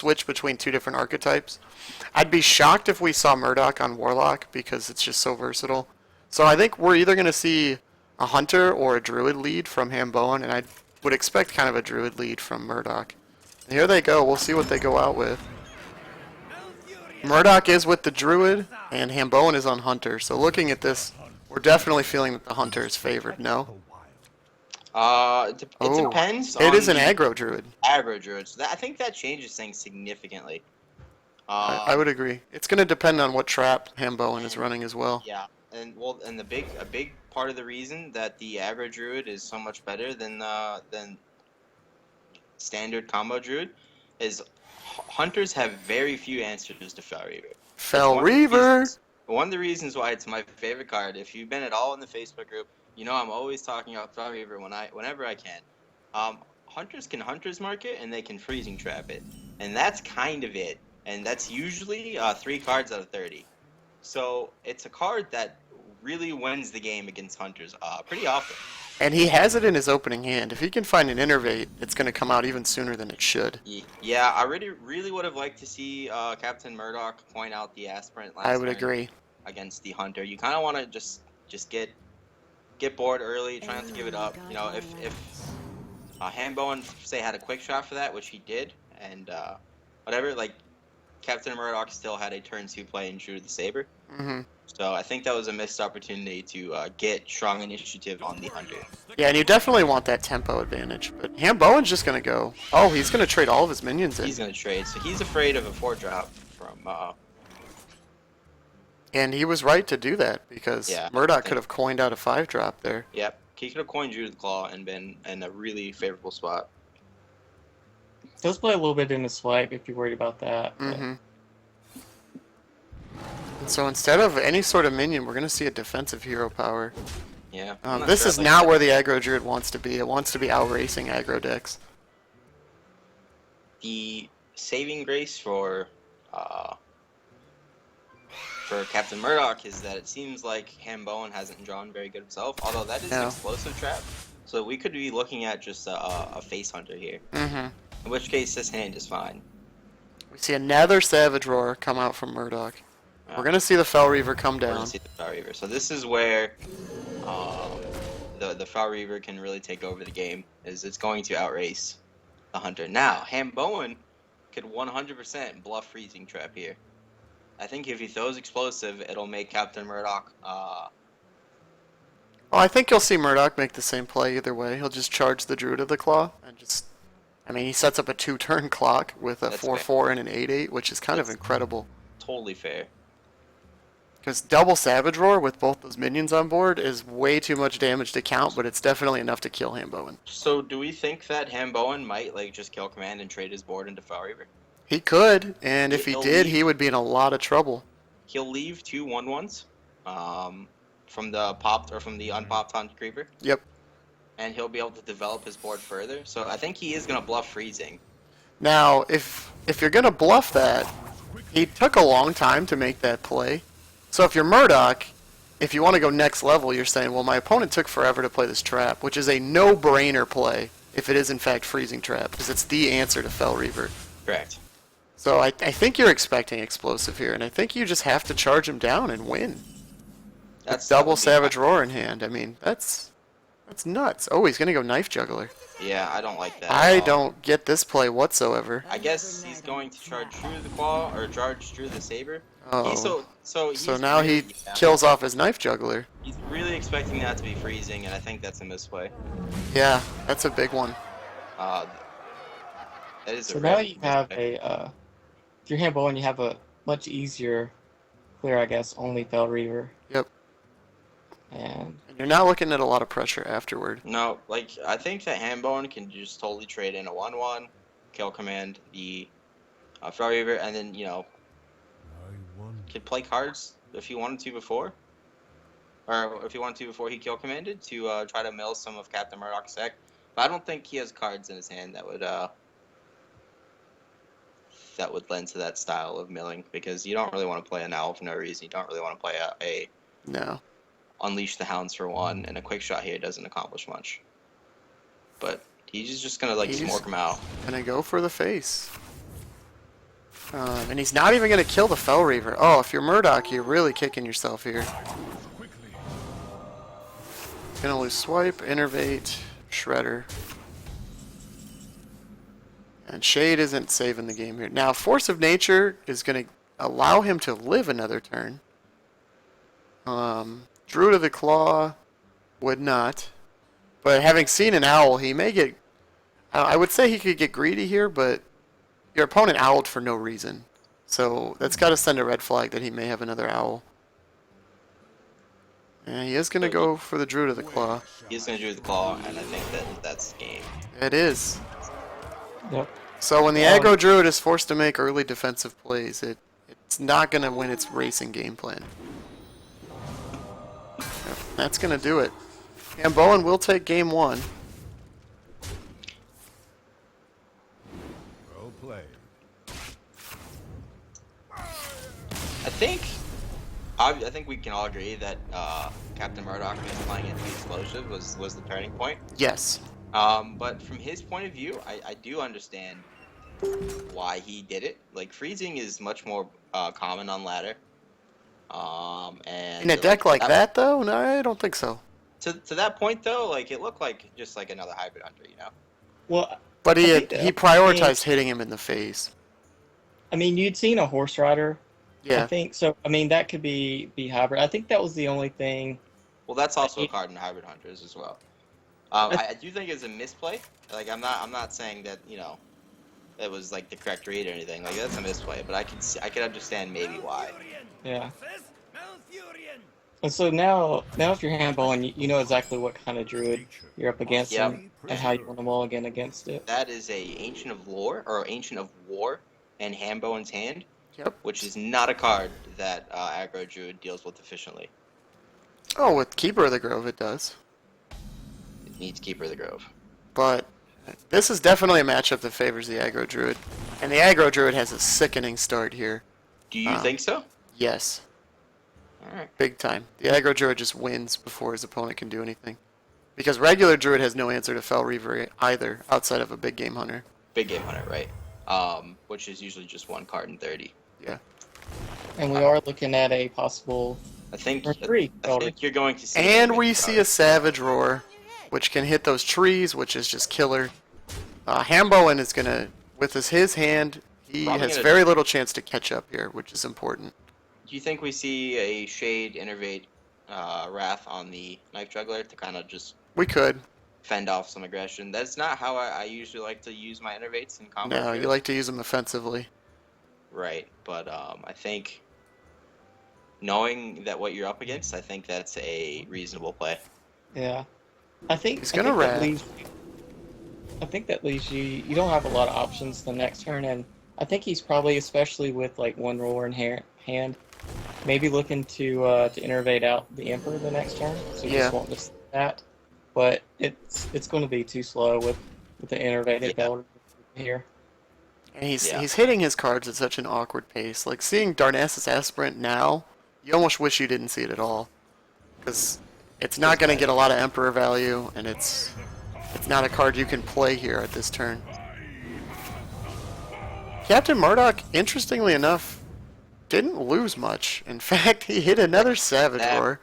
switch between two different archetypes. I'd be shocked if we saw Murdoc on Warlock because it's just so versatile. So I think we're either going to see a Hunter or a Druid lead from Hambowen, and I would expect kind of a Druid lead from Murdoc. And here they go. We'll see what they go out with. Murdoc is with the Druid, and Hambowen is on Hunter. So looking at this, we're definitely feeling that the Hunter is favored, no? It depends on it is an aggro Druid. Aggro Druid. So I think that changes things significantly. I would agree. It's going to depend on what trap Hambowen is running as well. Yeah, and a big part of the reason that the aggro Druid is so much better than standard combo Druid is Hunters have very few answers to Fel Reaver. Fel Reaver! One of the reasons why it's my favorite card, if you've been at all in the Facebook group, you know I'm always talking about Fel Reaver whenever I can. Hunters can Hunter's Mark it, and they can Freezing Trap it. And that's kind of it. And that's usually 3 cards out of 30. So it's a card that really wins the game against Hunters pretty often. And he has it in his opening hand. If he can find an Innervate, it's going to come out even sooner than it should. Yeah, I really would have liked to see CaptanMurdoc point out the Aspirant last I would turn agree. against the Hunter. You kind of want to just get bored early, try not to give it up. You know, if Hambowen, say, had a quick shot for that, which he did, and whatever, like, CaptanMurdoc still had a turn 2 play and drew the Saber. Mm-hmm. So I think that was a missed opportunity to get strong initiative on the Hunter. Yeah, and you definitely want that tempo advantage. But Hambowen's just going to go. Oh, he's going to trade all of his minions in. He's going to trade. So he's afraid of a 4-drop from... And he was right to do that, because Murdoc could have coined out a 5-drop there. Yep. He could have coined Druid Claw and been in a really favorable spot. Does play a little bit in the swipe if you're worried about that. Mm-hmm. So instead of any sort of minion, we're going to see a defensive hero power. Yeah. This is not where the aggro Druid wants to be. It wants to be out-racing aggro decks. The saving grace for CaptanMurdoc is that it seems like Hambowen hasn't drawn very good himself, although that is an explosive trap. So we could be looking at just a face hunter here. Mm-hmm. In which case, this hand is fine. We see another Savage Roar come out from Murdoc. We're going to see the Fel Reaver come down. We're going to see the Fel Reaver. So this is where the Fel Reaver can really take over the game, is it's going to outrace the Hunter. Now, Hambowen could 100% bluff Freezing Trap here. I think if he throws Explosive, it'll make CaptanMurdoc... Well, I think you'll see Murdoc make the same play either way. He'll just charge the Druid of the Claw and just... I mean, he sets up a 2-turn clock with a 4-4 and an 8-8, which is kind of incredible. Totally fair. Because double Savage Roar with both those minions on board is way too much damage to count, but it's definitely enough to kill Hambowen. So do we think that Hambowen might just kill Command and trade his board into Fel Reaver? He could, and if he did, he would be in a lot of trouble. He'll leave 2 1/1s from the popped or from the unpopped Hunt Creeper. Yep. And he'll be able to develop his board further. So I think he is going to bluff Freezing. Now, if you're going to bluff that, he took a long time to make that play. So if you're Murdoc, if you want to go next level, you're saying, well, my opponent took forever to play this trap, which is a no-brainer play if it is in fact Freezing Trap, because it's the answer to Fel Reaver. Correct. So I think you're expecting Explosive here, and I think you just have to charge him down and win. That's double Savage Roar in hand. I mean, that's nuts. Oh, he's going to go Knife Juggler. Yeah, I don't like that. I don't get this play whatsoever. I guess he's going to charge Drew the Claw or charge Drew the Saber. Oh. So now really, he kills off his Knife Juggler. He's really expecting that to be Freezing, and I think that's a misplay. Yeah, that's a big one. That is so now you have a... if you're Hambowen, you have a much easier clear, I guess, only Fel Reaver. Yep. And you're not looking at a lot of pressure afterward. No, I think that Hambowen can just totally trade in a 1/1, kill Command the Fel Reaver, and then, could play cards if he wanted to before. Or if he wanted to before he kill Commanded to try to mill some of CaptanMurdoc's deck. But I don't think he has cards in his hand that would lend to that style of milling, because you don't really want to play an Owl for no reason. You don't really want to play a Unleash the Hounds for 1, and a quick shot here doesn't accomplish much. But he's just gonna smoke him out. Gonna go for the face. And he's not even going to kill the Fell Reaver. Oh, if you're Murdoc, you're really kicking yourself here. Gonna lose Swipe, Innervate, Shredder. And Shade isn't saving the game here. Now, Force of Nature is going to allow him to live another turn. Druid of the Claw would not. But having seen an Owl, he may get... I would say he could get greedy here, but your opponent owled for no reason. So that's got to send a red flag that he may have another Owl. And he is going to go for the Druid of the Claw. He's going to do the claw, and I think that's game. It is. Yep. So when the aggro Druid is forced to make early defensive plays, it's not going to win its racing game plan. Yep, that's going to do it. Hambowen will take game 1. Well played. I think we can all agree that CaptanMurdoc playing into explosive was the turning point. Yes. But from his point of view, I do understand why he did it. Like, freezing is much more common on ladder. And In a deck like that, though? No, I don't think so. To that point, though, like, it looked like just like another hybrid hunter, you know? Well, But he I think, prioritized hitting him in the face. I mean, you'd seen a horse rider. Yeah. I think so. I mean, that could be hybrid. I think that was the only thing. Well, that's also a card in hybrid hunters as well. I do think it's a misplay. Like, I'm not saying that, you know, it was like the correct read or anything. Like, that's a misplay, but I can understand maybe why. Yeah. And so now if you're handballing, you know exactly what kind of druid you're up against Yep. and how you want to mulligan against it. That is a Ancient of Lore or Ancient of War in Hambowen's hand. Yep. Which is not a card that aggro druid deals with efficiently. Oh, with Keeper of the Grove it does. It needs Keeper of the Grove. But this is definitely a matchup that favors the aggro Druid. And the aggro Druid has a sickening start here. Do you think so? Yes. Alright. Big time. The aggro Druid just wins before his opponent can do anything. Because regular Druid has no answer to Fell Reaver either, outside of a big game hunter. Big game hunter, right? Which is usually just one card in 30. Yeah. And we are looking at a possible I think or 3. I think you're going to see. And we see a Savage Roar, which can hit those trees, which is just killer. Hambowen is going to, with his hand, he Probably has gonna- very little chance to catch up here, which is important. Do you think we see a Shade Innervate Wrath on the Knife Juggler to kind of just We could. fend off some aggression? That's not how I usually like to use my Innervates in combat. No, you like to use them offensively. Right, but I think knowing that what you're up against, I think that's a reasonable play. Yeah. I think He's gonna that rat. leaves you don't have a lot of options the next turn, and I think he's probably, especially with like one roller in hand, maybe looking to innervate out the Emperor the next turn. So you Yeah. just won't miss that. But it's going to be too slow with the innervated belt here. And he's Yeah. hitting his cards at such an awkward pace. Like, seeing Darnassus Aspirant now, you almost wish you didn't see it at all. Because it's not going to get a lot of Emperor value, and it's not a card you can play here at this turn. CaptanMurdoc, interestingly enough, didn't lose much. In fact, he hit another Savage Roar.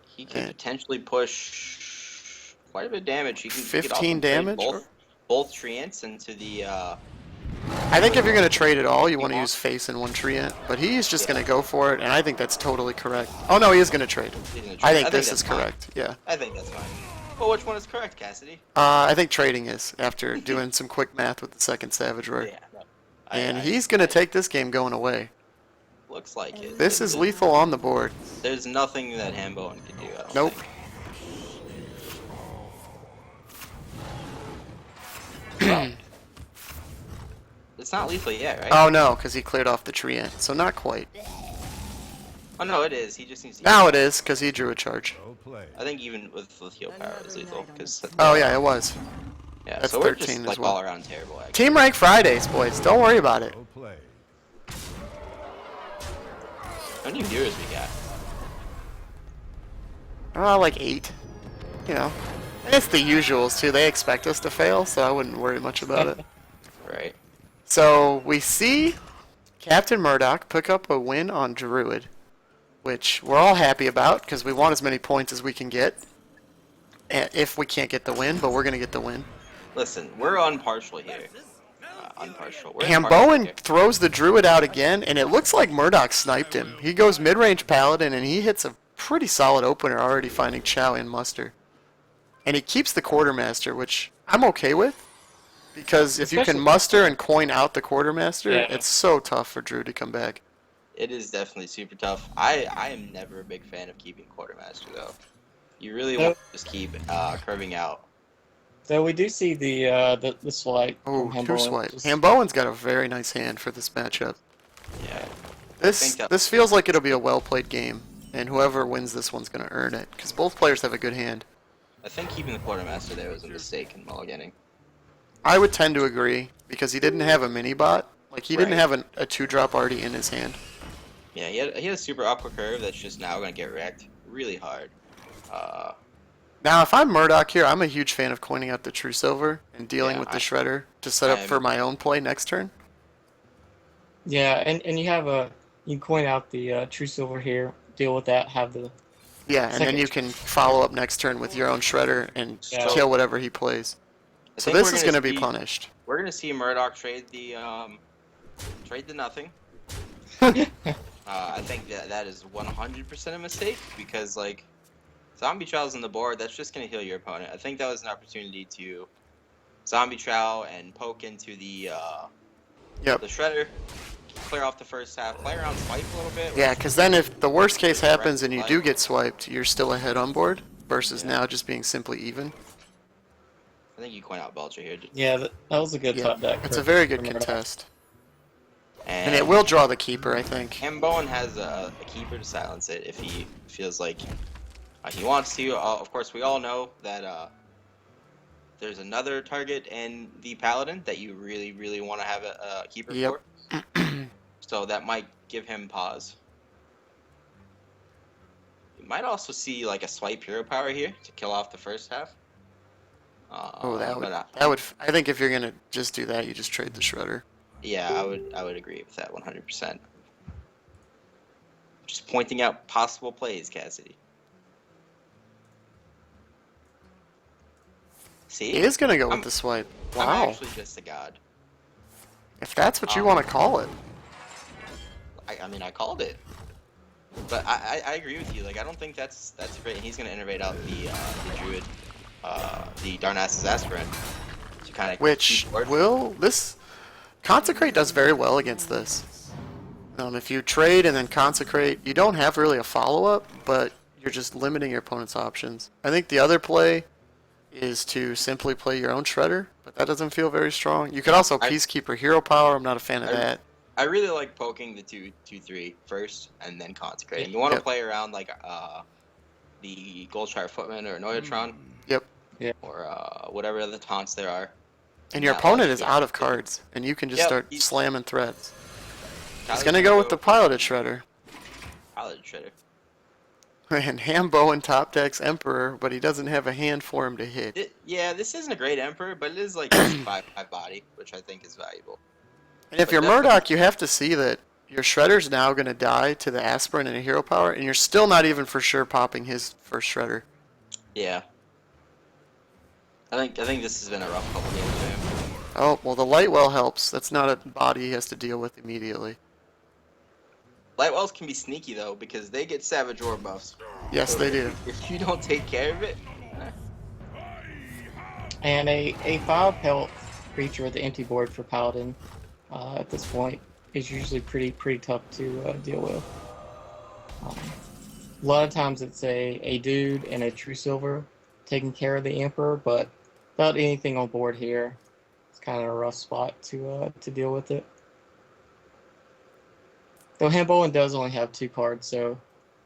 He can potentially push quite a bit of damage. He can 15 damage? Both Treants into the. I think if you're going to trade at all, you want to use Face in one Treant, but he's just going to go for it, and I think that's totally correct. Oh no, he is going to trade. I think this is correct, yeah. I think that's fine. Well, which one is correct, Cassidy? I think trading is, after doing some quick math with the second Savage Roar. Yeah. No. And he's going to take this game going away. Looks like it. This is lethal on the board. There's nothing that Hambowen can do. I don't Nope. think. It's not lethal yet, right? Oh no, because he cleared off the Treant, so not quite. Oh no, it is. He just needs to. Now it is, because he drew a charge. Well played. I think even with heal power, it's lethal. Cause, Oh yeah, it was. yeah. that's So we're 13 just as like well. all around terrible. Actually. Team Rank Fridays, boys. Don't worry about it. Well played. How many viewers we got? Like 8. You know. And it's the usuals, too. They expect us to fail, so I wouldn't worry much about it. Right. So we see CaptanMurdoc pick up a win on Druid, which we're all happy about because we want as many points as we can get. If we can't get the win, but we're going to get the win. Listen, we're unpartial here. Unpartial. We're impartial Hambowen here. throws the Druid out again, and it looks like Murdoch sniped him. He goes mid-range Paladin, and he hits a pretty solid opener, already finding Chow and Muster. And he keeps the Quartermaster, which I'm okay with, because if you can muster and coin out the Quartermaster, it's so tough for Drew to come back. It is definitely super tough. I am never a big fan of keeping Quartermaster, though. You really want to just keep curving out. So we do see the swipe. Oh, from two Hambowen. swipes. Hambowen's got a very nice hand for this matchup. Yeah. This feels like it'll be a well-played game, and whoever wins this one's going to earn it, because both players have a good hand. I think keeping the Quartermaster there was a mistake in mulliganing. I would tend to agree, because he didn't have a mini-bot. Like, he didn't have a 2-drop already in his hand. Yeah, he had a super upper curve that's just now going to get wrecked really hard. Now, if I'm Murdoch here, I'm a huge fan of coining out the True Silver and dealing with the Shredder to set up for my own play next turn. Yeah, and you have you can coin out the True Silver here, deal with that, have the... Yeah, and then you can follow up next turn with your own Shredder and kill whatever he plays. So this is going to be punished. We're going to see Murdoch trade the nothing. I think that is 100% a mistake, because, like, Zombie Trowel's on the board, that's just going to heal your opponent. I think that was an opportunity to Zombie Trowel and poke into the Shredder, clear off the first half, play around swipe a little bit. Yeah, because then if the worst case happens and you do get swiped, you're still ahead on board, versus now just being simply even. I think you coin out Belcher here. Yeah, that was a good top deck. It's a very good contest. And it will draw the keeper, I think. Hambowen has a keeper to silence it if he feels like he wants to. Of course, we all know that there's another target in the Paladin that you really, really want to have a keeper for. So that might give him pause. You might also see like a swipe hero power here to kill off the first half. That would. I think if you're gonna just do that, you just trade the Shredder. Yeah, I would agree with that 100%. Just pointing out possible plays, Cassidy. See? He is going to go with the swipe. Wow. I'm actually just a god. If that's what you want to call it. I mean, I called it. But I agree with you. Like, I don't think that's great. He's going to innovate out the Druid, the Darnassus Aspirant. To kind of which will... This... Consecrate does very well against this. If you trade and then Consecrate, you don't have really a follow-up, but you're just limiting your opponent's options. I think the other play is to simply play your own Shredder, but that doesn't feel very strong. You could also Peacekeeper Hero Power. I'm not a fan of that. I really like poking the 2/3 first and then Consecrating. You want to play around like the Goldshire Footman or Noyatron. Yep. Or whatever other taunts there are. And your opponent is out of cards, and you can just start slamming threats. He's going to go with the Piloted Shredder. Piloted Shredder. And Hambowen top decks Emperor, but he doesn't have a hand for him to hit. Yeah, this isn't a great Emperor, but it is like 5 body, which I think is valuable. And if you're Murdoch, you have to see that your Shredder's now going to die to the Aspirant and a Hero Power, and you're still not even for sure popping his first Shredder. Yeah. I think this has been a rough couple games for him. Oh, well, the Lightwell helps. That's not a body he has to deal with immediately. Lightwells can be sneaky, though, because they get Savage Roar buffs. Yes, they do. If you don't take care of it... And a 5 health creature at the empty board for Paladin at this point is usually pretty tough to deal with. A lot of times it's a dude and a True Silver taking care of the Emperor, but without anything on board here, it's kind of a rough spot to deal with it. Though Hambowen does only have 2 cards, so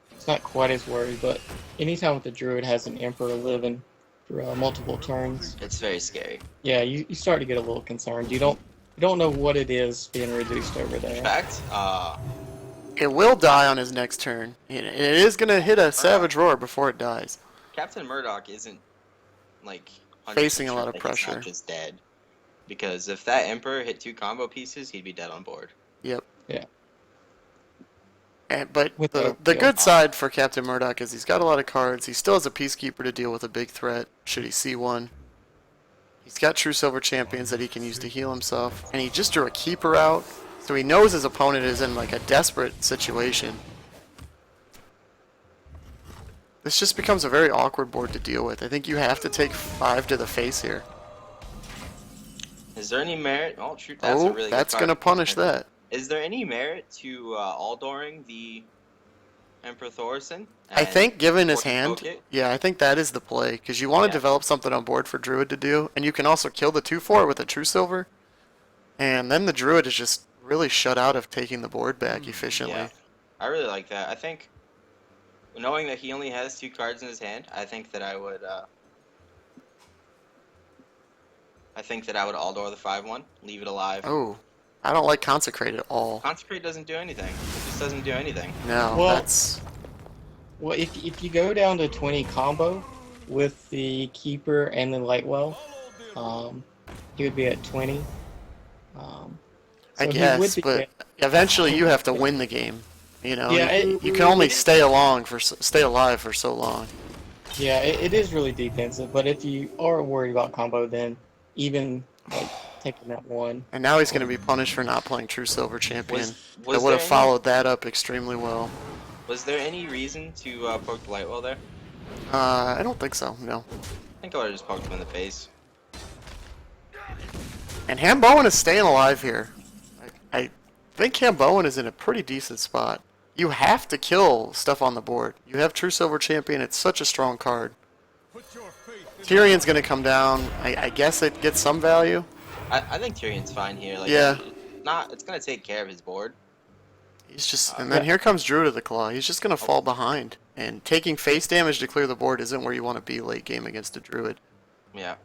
it's not quite as worried, but anytime with the Druid has an Emperor living for multiple turns, it's very scary. Yeah, you start to get a little concerned. You don't know what it is being reduced over there. In fact, it will die on his next turn. It is going to hit a Savage Roar before it dies. CaptanMurdoc isn't like facing a lot of pressure. He's not just dead. Because if that Emperor hit 2 combo pieces, he'd be dead on board. Yep. Yeah. But With the the good side for CaptanMurdoc is he's got a lot of cards. He still has a Peacekeeper to deal with a big threat, should he see one. He's got True Silver Champions that he can use to heal himself. And he just drew a Keeper out, so he knows his opponent is in like a desperate situation. This just becomes a very awkward board to deal with. I think you have to take 5 to the face here. Is there any merit? Oh, shoot, that's a really good that's card. going to punish that. Is there any merit to Aldoring the Emperor Thorson? I think given his force hand, poke it? yeah, I think that is the play. Because you want to Yeah. develop something on board for Druid to do. And you can also kill the 2/4 with a True Silver. And then the Druid is just really shut out of taking the board back efficiently. Yeah, I really like that. I think, knowing that he only has 2 cards in his hand, I think that I would Aldor the 5/1, leave it alive. Oh, I don't like Consecrate at all. Consecrate doesn't do anything. It just doesn't do anything. No, Well- that's... Well, if you go down to 20 combo with the Keeper and the Lightwell, he would be at 20. I So he guess, would be but eventually you have to win the game. You know, Yeah, you can only stay alive for so long. Yeah, it is really defensive, but if you are worried about combo, then even like taking that one. And now he's going to be punished for not playing True Silver Champion. Was That would there have any- followed that up extremely well. Was there any reason to poke the Lightwell there? I don't think so, no. I think I would have just poked him in the face. And Hambowen is staying alive here. I think Hambowen is in a pretty decent spot. You have to kill stuff on the board. You have True Silver Champion, it's such a strong card. Tyrion's going to come down. I guess it gets some value. I think Tyrion's fine here. Like, Yeah. It's gonna take care of his board. He's just, and then here comes Druid of the Claw. He's just going to fall behind. And taking face damage to clear the board isn't where you want to be late game against a Druid. Yeah.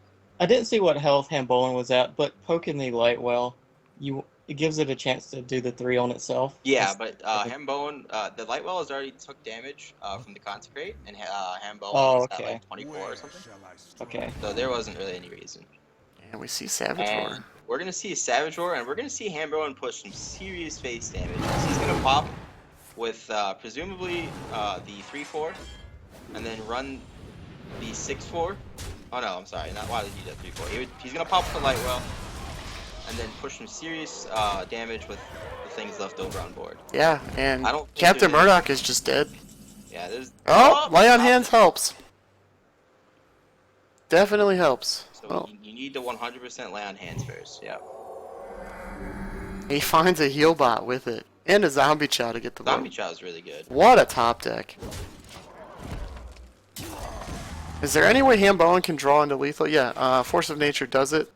I didn't see what health Hambowen was at, but poking the Lightwell, it gives it a chance to do the 3 on itself. Yeah, It's- but Hambowen, the Lightwell has already took damage from the Consecrate, and Hambowen Oh, is at okay. like 24 or something. Okay. So there wasn't really any reason. And we see Savage And Roar. we're gonna see a Savage Roar, and we're gonna see Hambowen push some serious face damage. He's gonna pop with presumably the 3/4, and then run the 6/4. Oh no, I'm sorry. Not why did he do that 3/4? He's gonna pop with the Lightwell, and then push some serious damage with the things left over on board. Yeah, and I don't think Captain there's any- Murdoch is just dead. Yeah, there's. Oh, lay on stop hands it. helps. Definitely helps. So Oh, you need to 100% lay on hands first. Yeah. he finds a heal bot with it. And a zombie chow to get the Zombie vote. Chow is really good. What a top deck. Is there any way Hambowen can draw into lethal? Yeah, Force of Nature does it.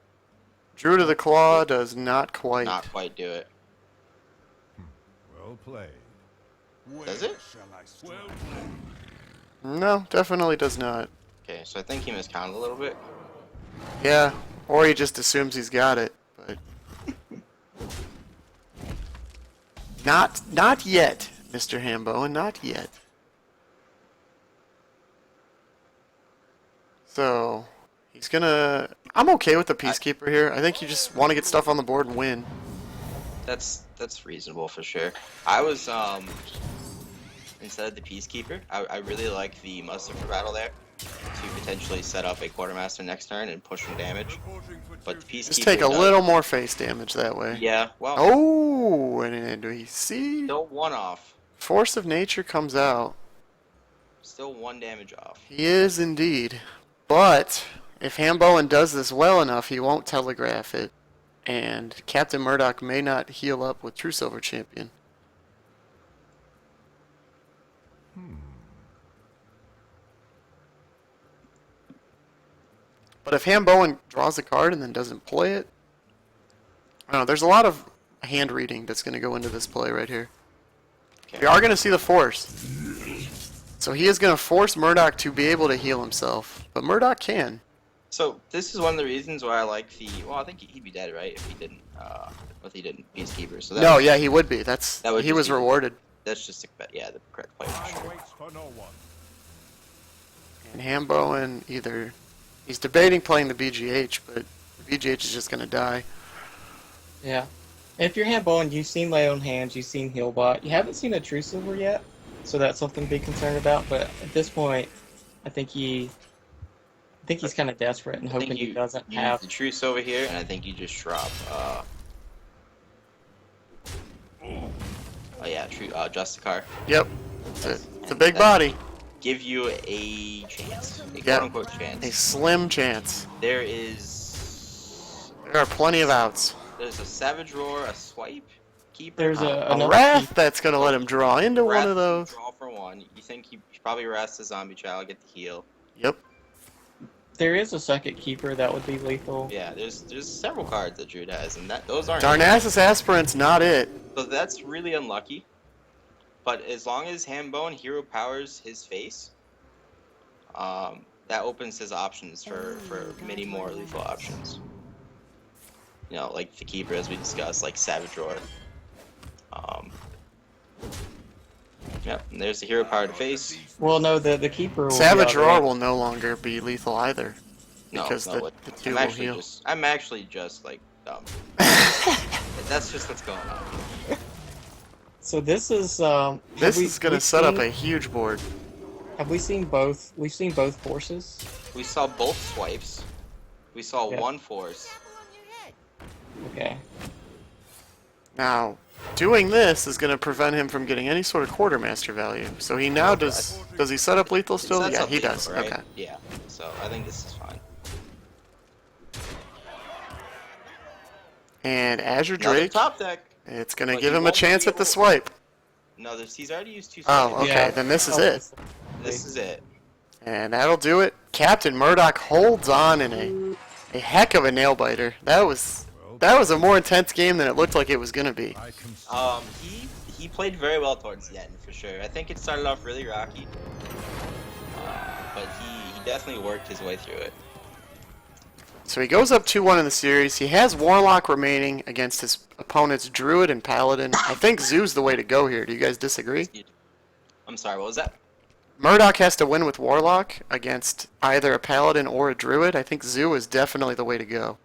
Druid of the Claw does not quite. Not quite do it. Well played. Does it? No, definitely does not. Okay, so I think he miscounted a little bit. Yeah, or he just assumes he's got it, but not yet, Mr. Hambowen, not yet. So he's gonna. I'm okay with the Peacekeeper here. I think you just want to get stuff on the board and win. That's reasonable for sure. I was instead of the Peacekeeper, I really like the Muster for battle there to potentially set up a Quartermaster next turn and push some damage. But the Peacekeeper Just take a does- little more face damage that way. Yeah, well, Oh, and we see still 1 off. Force of Nature comes out. Still 1 damage off. He is indeed. But if Hambowen does this well enough, he won't telegraph it. And CaptanMurdoc may not heal up with True Silver Champion. But if Hambowen draws a card and then doesn't play it, I don't know, there's a lot of hand reading that's going to go into this play right here. Okay. We are going to see the force. So he is going to force Murdoch to be able to heal himself. But Murdoch can. So this is one of the reasons why I like the. Well, I think he'd be dead, right? If he didn't. If he didn't Peacekeeper. So that, No, yeah, he would be. That's That would he just was be- rewarded. That's just the correct play for sure. Waits for no one. And Hambowen either he's debating playing the BGH, but VGH is just gonna die. Yeah. If you're Hambowen, you've seen Lay on Hands, you've seen Healbot. You haven't seen a True Silver yet, so that's something to be concerned about. But at this point, I think he's kind of desperate and I think hoping he doesn't you have. use the truce over here, and I think you just drop. Oh yeah, Justicar. Yep. It's a big body. Give you a chance, a Yep. quote-unquote chance. A slim chance. There is. There are plenty of outs. There's a Savage Roar, a Swipe, Keeper. There's A another Wrath keep- that's gonna let him draw into one Wrath of those. Draw for one. You think he should probably rest the Zombie Child, get the heal. Yep. There is a second keeper that would be lethal. Yeah, there's several cards that Druid has, and those aren't. Darnassus Aspirant's not it. So that's really unlucky. But as long as Hambowen hero powers his face, that opens his options for many more lethal options. You know, like the Keeper, as we discussed, like Savage Roar. Yep, and there's the hero power to face. Well, no, the keeper. Will Savage be Roar out will no longer be lethal either. Because no, the two I'm will actually heal. I'm actually just like dumb. That's just what's going on. So this is. This is gonna set up a huge board. Have we seen both? We've seen both forces. We saw both swipes. We saw Yeah. one force. Okay. Now, doing this is gonna prevent him from getting any sort of quartermaster value. So he now does he set up lethal still? Sets Yeah, up he lethal, does. right? Okay. Yeah. So I think this is fine. And Azure Another Drake, top deck. it's gonna But give he him a won't chance be at the able- swipe. No, he's already used 2 Oh, swipes. okay, Yeah. then this is Oh, it. This is it. And that'll do it. CaptanMurdoc holds on in a heck of a nail biter. That was a more intense game than it looked like it was gonna be. I can He played very well towards the end for sure. I think it started off really rocky, but he definitely worked his way through it. So he goes up 2-1 in the series. He has Warlock remaining against his opponents Druid and Paladin. I think Zoo's the way to go here. Do you guys disagree? I'm sorry, what was that? Murdoch has to win with Warlock against either a Paladin or a Druid. I think Zoo is definitely the way to go.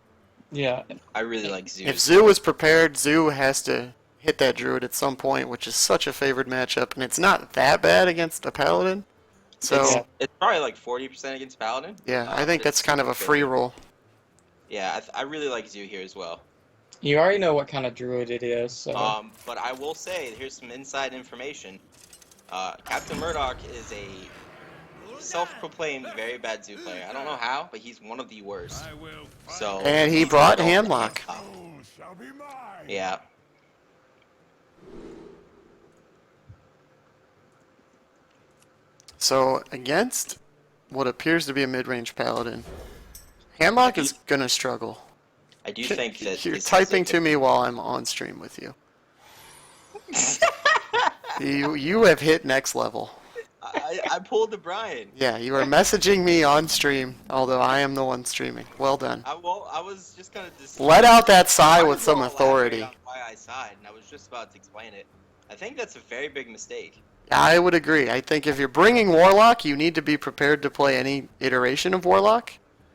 Yeah. I really like Zeus. If Zoo is prepared, Zoo has to hit that Druid at some point, which is such a favored matchup, and it's not that bad against a Paladin. So, It's probably like 40% against Paladin. yeah, I but think that's it's kind of a good. free roll. Yeah, I really like Zoo here as well. You already know what kind of druid it is. So. But I will say, here's some inside information. CaptanMurdoc is a self-proclaimed very bad Zoo player. I don't know how, but he's one of the worst. I will fight. So And he he's brought not only- Handlock. You shall be mine. Yeah. So, against what appears to be a mid-range Paladin, Handlock is going to struggle. I do think that You're this is typing a- to me while I'm on stream with you. You have hit next level. I pulled the Brian. Yeah, you are messaging me on stream, although I am the one streaming. Well done. I was just gonna Let out that sigh Might with as some well authority. elaborate on why I sighed, and I was just about to explain it. I think that's a very big mistake. I would agree. I think if you're bringing Warlock, you need to be prepared to play any iteration of Warlock.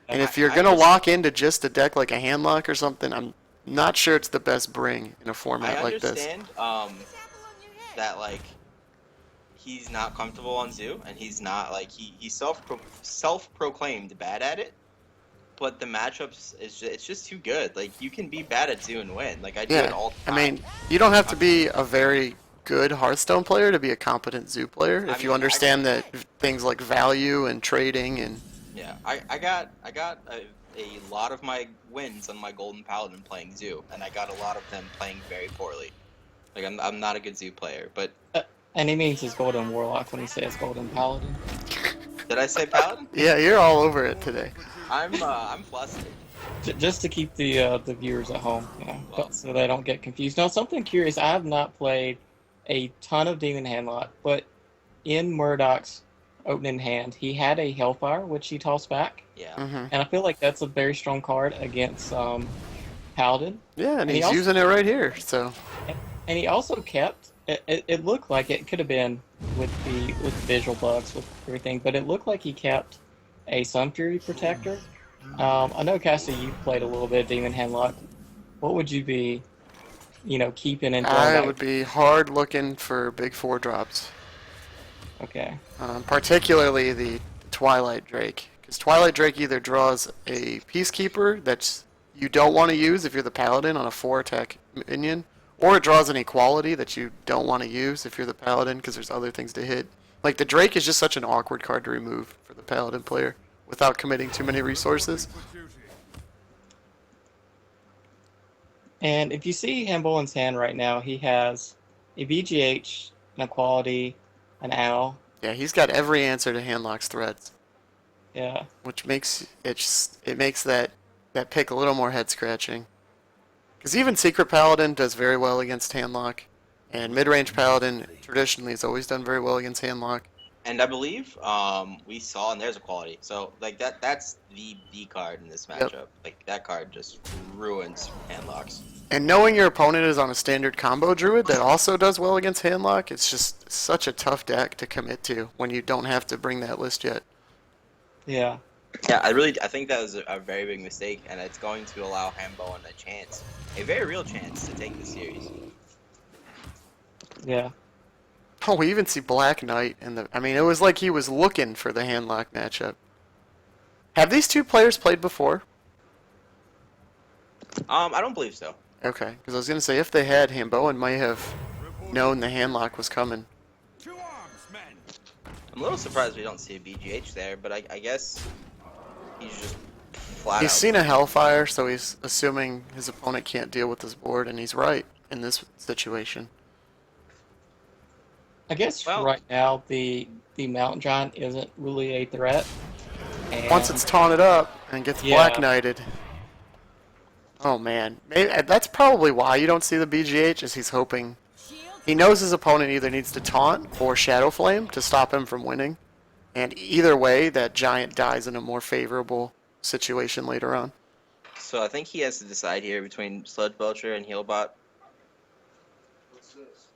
And if you're I going to just- lock into just a deck like a Handlock or something, I'm not sure it's the best bring in a format I like this. understand that like he's not comfortable on Zoo, and he's not like he's self-proclaimed bad at it. But the matchups it's just too good. Like you can be bad at Zoo and win. Like I do it Yeah, all the I time. mean, you don't have to be a very good Hearthstone player to be a competent Zoo player if I you mean, understand that things like value and trading and Yeah, I got a lot of my wins on my Golden Paladin playing Zoo, and I got a lot of them playing very poorly. Like I'm not a good Zoo player, but And he means his golden warlock when he says golden paladin. did I say Paladin? yeah, you're all over it today. I'm flustered. Just to keep the viewers at home, so they don't get confused. Now, something curious. I have not played a ton of Demon Handlock, but in Murdoc's opening hand, he had a Hellfire, which he tossed back, Yeah. Hmm. and I feel like that's a very strong card against Paladin. Yeah, and he he's also- using it right here. So And he also kept. It looked like it could have been with the visual bugs with everything, but it looked like he kept a Sun Fury Protector I know, Cassie, you played a little bit of Demon Handlock. What would you be, keeping and throwing I back? would be hard looking for big 4 drops. Okay. Particularly the Twilight Drake. Because Twilight Drake either draws a Peacekeeper that you don't want to use if you're the Paladin on a 4-attack minion, or it draws an Equality that you don't want to use if you're the Paladin because there's other things to hit. Like, the Drake is just such an awkward card to remove for the Paladin player without committing too many resources. For duty. And if you see Hambowen's hand right now, he has a BGH, an Equality, an Owl. Yeah, he's got every answer to Handlock's threats, Yeah. which makes it makes that pick a little more head scratching. Because even Secret Paladin does very well against Handlock, and mid-range Paladin traditionally has always done very well against Handlock. And I believe we saw, and there's Equality. So like that's the card in this matchup. Yep. Like that card just ruins handlocks. And knowing your opponent is on a standard combo druid that also does well against Handlock, it's just such a tough deck to commit to when you don't have to bring that list yet. Yeah. Yeah, I think that was a very big mistake, and it's going to allow Hambowen a chance, a very real chance to take the series. Yeah. Oh, we even see Black Knight in the... I mean, it was like he was looking for the Handlock matchup. Have these two players played before? I don't believe so. Okay, because I was going to say, if they had, Hambowen might have known the Handlock was coming. To arms, men. I'm a little surprised we don't see a BGH there, but I guess he's just flat He's out. seen a Hellfire, so he's assuming his opponent can't deal with this board, and he's right in this situation. I guess Well- right now the Mountain Giant isn't really a threat. And Once it's taunted up and gets Yeah. Black Knighted... Oh man, maybe that's probably why you don't see the BGH. Is he's hoping he knows his opponent either needs to taunt or Shadow Flame to stop him from winning, and either way, that giant dies in a more favorable situation later on. So I think he has to decide here between Sludge Belcher and Healbot. What's this?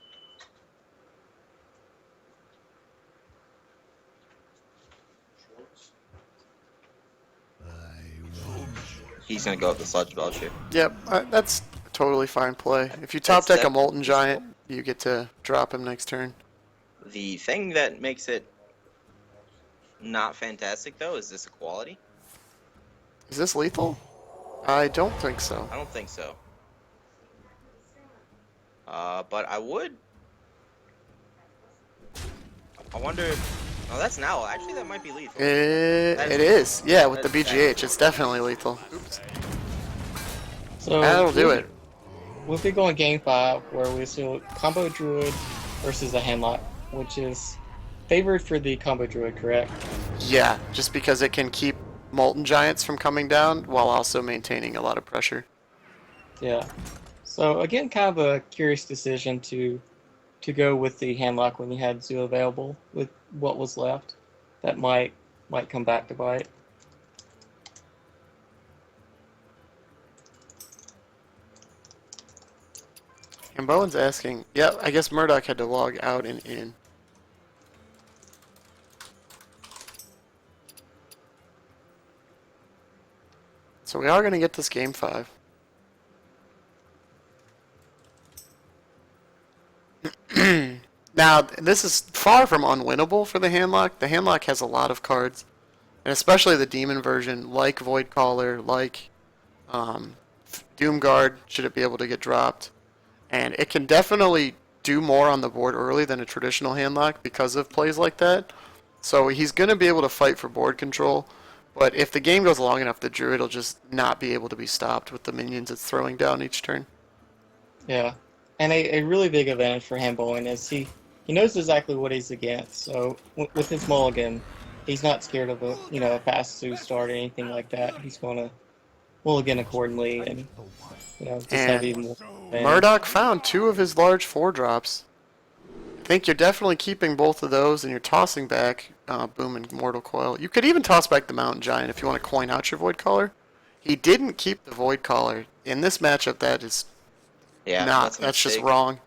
Schwartz? He's gonna go with the Sludge Belcher. Yep, that's a totally fine play. If you top deck a Molten Giant, you get to drop him next turn. The thing that makes it not fantastic though is this Equality. Is this lethal? I don't think so. I don't think so. But I would. I wonder. Oh, that's now. Actually, that might be lethal. It is. Yeah, with the that's BGH, it's definitely lethal. Oops. so That'll do it. We'll be going game 5 where we see combo druid versus a handlock, which is favored for the combo druid, correct? Yeah, just because it can keep Molten Giants from coming down while also maintaining a lot of pressure. Yeah. So again, kind of a curious decision to go with the handlock when you had Zoo available with what was left. That might come back to bite. And Bowen's asking, yeah, I guess Murdoch had to log out and in. So we are going to get this game 5. Now, this is far from unwinnable for the Handlock. The Handlock has a lot of cards, and especially the Demon version, like Void Caller, like Doomguard, should it be able to get dropped. And it can definitely do more on the board early than a traditional Handlock because of plays like that. So he's going to be able to fight for board control, but if the game goes long enough, the Druid will just not be able to be stopped with the minions it's throwing down each turn. Yeah. And a really big advantage for Hambowen is he knows exactly what he's against. So with his mulligan, he's not scared of a fast Zoo start or anything like that. He's going to mulligan accordingly and just have even more advantage. Murdoch found 2 of his large 4-drops. I think you're definitely keeping both of those, and you're tossing back Boom and Mortal Coil. You could even toss back the Mountain Giant if you want to coin out your Void Caller. He didn't keep the Void Caller. In this matchup, that is Yeah, that's a just mistake. wrong.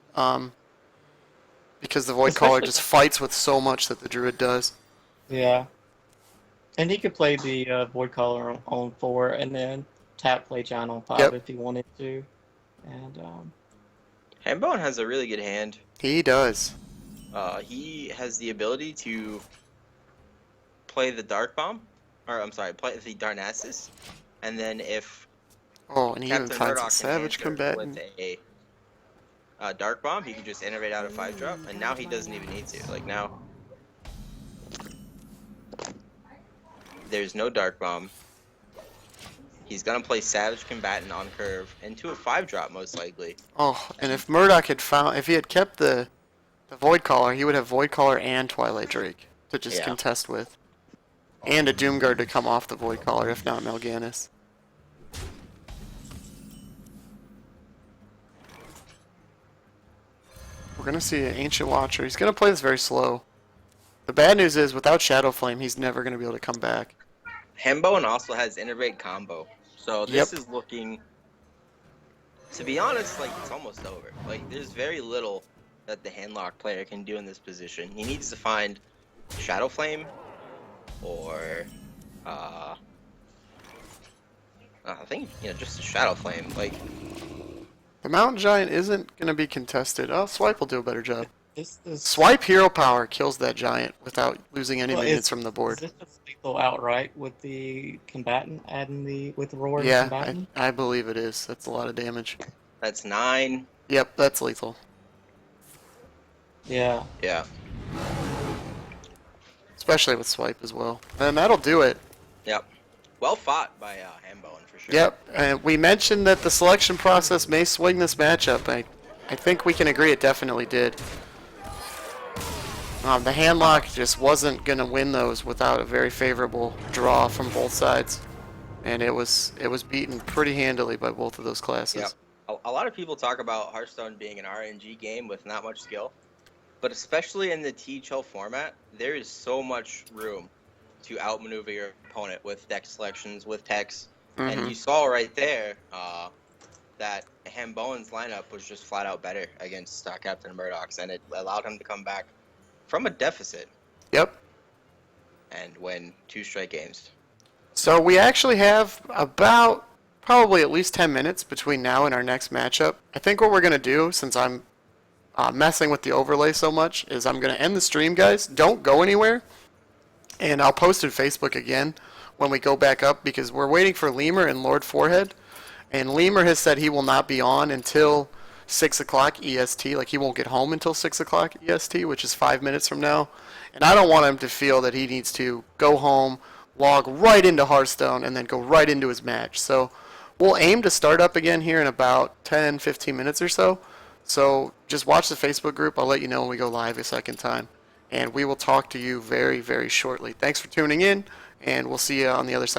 Because the Void Caller Especially- just fights with so much that the Druid does. Yeah. And he could play the Void Caller on 4 and then tap play Giant on 5 Yep. if he wanted to. And Hambowen has a really good hand. He does. He has the ability to play the Dark Bomb, or I'm sorry, play the Darnassus, and then if Oh, and he even Captain finds a Murdoch Savage can answer Combatant. with a Dark Bomb, he can just iterate out a 5-drop, and now he doesn't even need to. Like now, there's no Dark Bomb. He's gonna play Savage Combatant on curve into a 5-drop most likely. Oh, and if Murdoch had found, if he had kept the Void Caller, he would have Void Caller and Twilight Drake to just Yeah. contest with. And a Doomguard to come off the Void Caller, if not Melganis. We're going to see an Ancient Watcher. He's going to play this very slow. The bad news is, without Shadow Flame, he's never going to be able to come back. Hambowen also has Innervate combo, so this is looking, to be honest, like it's almost over. Like there's very little that the Handlock player can do in this position. He needs to find Shadow Flame, or I think just a Shadow Flame. Like The Mountain Giant isn't going to be contested. Oh, Swipe will do a better job. this is Swipe Hero Power kills that Giant without losing any Well, minions is- from the Is board. this just lethal outright with the combatant adding with Roar and Yeah, combatant? I believe it is. That's a lot of damage. that's 9. Yep, that's lethal. Yeah. Yeah. Especially with Swipe as well. And that'll do it. Yep. Well fought by Hambowen for sure. Yep, and we mentioned that the selection process may swing this matchup. I think we can agree it definitely did. The Handlock just wasn't going to win those without a very favorable draw from both sides. And it was beaten pretty handily by both of those classes. Yep. A lot of people talk about Hearthstone being an RNG game with not much skill, but especially in the T-Chill format, there is so much room to outmaneuver your opponent with deck selections, with techs, and you saw right there that Hambowen's lineup was just flat out better against CaptanMurdoc's, and it allowed him to come back from a deficit Yep. and win 2 straight games. So we actually have about probably at least 10 minutes between now and our next matchup. I think what we're going to do, since I'm messing with the overlay so much, is I'm going to end the stream, guys. Don't go anywhere. And I'll post it Facebook again when we go back up, because we're waiting for Lemur and Lord Forehead. And Lemur has said he will not be on until 6 o'clock EST. Like, he won't get home until 6 o'clock EST, which is 5 minutes from now. And I don't want him to feel that he needs to go home, log right into Hearthstone, and then go right into his match. So we'll aim to start up again here in about 10, 15 minutes or so. So just watch the Facebook group. I'll let you know when we go live a second time. And we will talk to you very, very shortly. Thanks for tuning in, and we'll see you on the other side of